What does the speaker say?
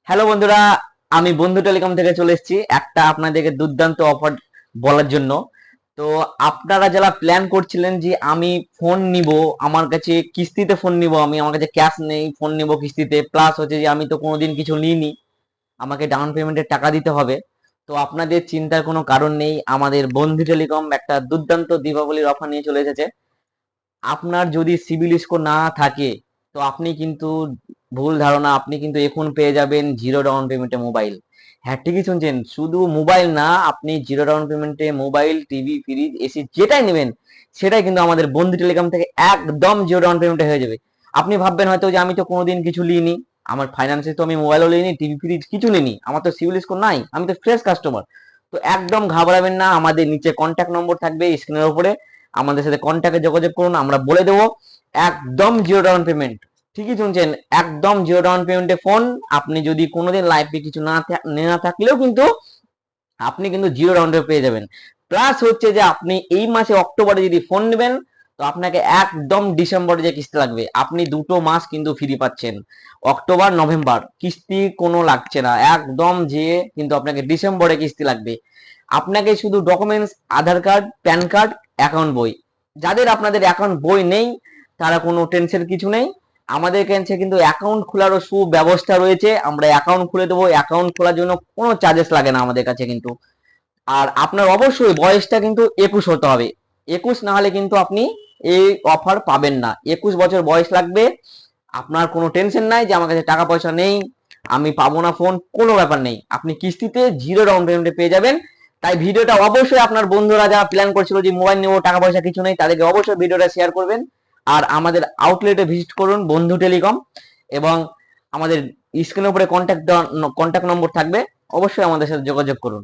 Hello বন্ধুরা, আমি বন্ধু টেলিকম থেকে চলে এসেছি একটা আপনাদেরকে দুর্দান্ত অফার বলার জন্য। তো আপনারা যারা প্ল্যান করছিলেন যে আমি ফোন নিব, আমার কাছে কিস্তিতে ফোন নিব, আমার কাছে ক্যাশ নেই, ফোন নিব কিস্তিতে, প্লাস হচ্ছে যে আমি তো কোনোদিন কিছু নিইনি, আমাকে ডাউন পেমেন্টের টাকা দিতে হবে। তো আপনাদের চিন্তার কোনো কারণ নেই, আমাদের বন্ধু টেলিকম একটা দুর্দান্ত দীপাবলির অফার নিয়ে চলে এসেছে। আপনার যদি সিবিল স্কোর না থাকে তো আপনি কিন্তু ভুল ধারণা, আপনি কিন্তু এখন পেয়ে যাবেন জিরো ডাউন পেমেন্টে মোবাইল। হ্যাঁ, ঠিকই শুনছেন, শুধু মোবাইল না, আপনি জিরো ডাউন পেমেন্টে মোবাইল, টিভি, ফ্রিজ, এসি যেটাই নেবেন সেটাই কিন্তু আমাদের বন্ধু টেলিকম থেকে একদম জিরো ডাউন পেমেন্টে হয়ে যাবে। আপনি ভাববেন হয়তো যে আমি তো কোনোদিন কিছু নিইনি, আমার ফাইন্যান্সে তো আমি মোবাইলও নিইনি, টিভি ফ্রিজ কিছু নিইনি, আমার তো সিভিল স্কোর নাই, আমি তো ফ্রেশ কাস্টমার। তো একদম ঘাবড়াবেন না, আমাদের নিচে কন্ট্যাক্ট নম্বর থাকবে স্ক্রিনের উপরে, আমাদের সাথে কন্ট্যাক্টে যোগাযোগ করুন, আমরা বলে দেবো একদম জিরো ডাউন পেমেন্ট। ঠিকই শুনছেন, একদম জিরো ডাউন পেমেন্টে ফোন। আপনি যদি কোনোদিন লাইফে কিছু না থাকলেও কিন্তু আপনি কিন্তু জিরো ডাউন পেমেন্ট পেয়ে যাবেন। প্লাস হচ্ছে যে আপনি এই মাসে অক্টোবরে যদি ফোন নেবেন তো আপনাকে একদম ডিসেম্বরে যে কিস্তি লাগবে, আপনি দুটো মাস কিন্তু ফ্রি পাচ্ছেন। অক্টোবর নভেম্বর কিস্তি কোনো লাগছে না, একদম যে কিন্তু আপনাকে ডিসেম্বরে কিস্তি লাগবে। আপনাকে শুধু ডকুমেন্টস আধার কার্ড, প্যান কার্ড, অ্যাকাউন্ট বই। যাদের আপনাদের অ্যাকাউন্ট বই নেই তারা কোনো টেনশন কিছু নেই, আমাদের কাছে কিন্তু অ্যাকাউন্ট খোলারও সুব্যবস্থা রয়েছে, আমরা অ্যাকাউন্ট খুলে দেবো। অ্যাকাউন্ট খোলার জন্য কোনো চার্জেস লাগে না আমাদের কাছে কিন্তু। আর আপনার অবশ্যই বয়সটা কিন্তু 21 হতে হবে, 21 না হলে কিন্তু আপনি এই অফার পাবেন না। 21 বছর বয়স লাগবে। আপনার কোনো টেনশন নাই যে আমার কাছে টাকা পয়সা নেই, আমি পাবো না ফোন, কোনো ব্যাপার নেই, আপনি কিস্তিতে জিরো ডাউন পেমেন্টে পেয়ে যাবেন। তাই ভিডিওটা অবশ্যই আপনার বন্ধুরা যারা প্ল্যান করছিল যে মোবাইল নেবো, টাকা পয়সা কিছু নেই, তাদেরকে অবশ্যই ভিডিওটা শেয়ার করবেন। আর আমাদের আউটলেটে ভিজিট করুন, বন্ধু টেলিকম, এবং আমাদের স্ক্রিনের উপরে কন্ট্যাক্ট নম্বর থাকবে, অবশ্যই আমাদের সাথে যোগাযোগ করুন।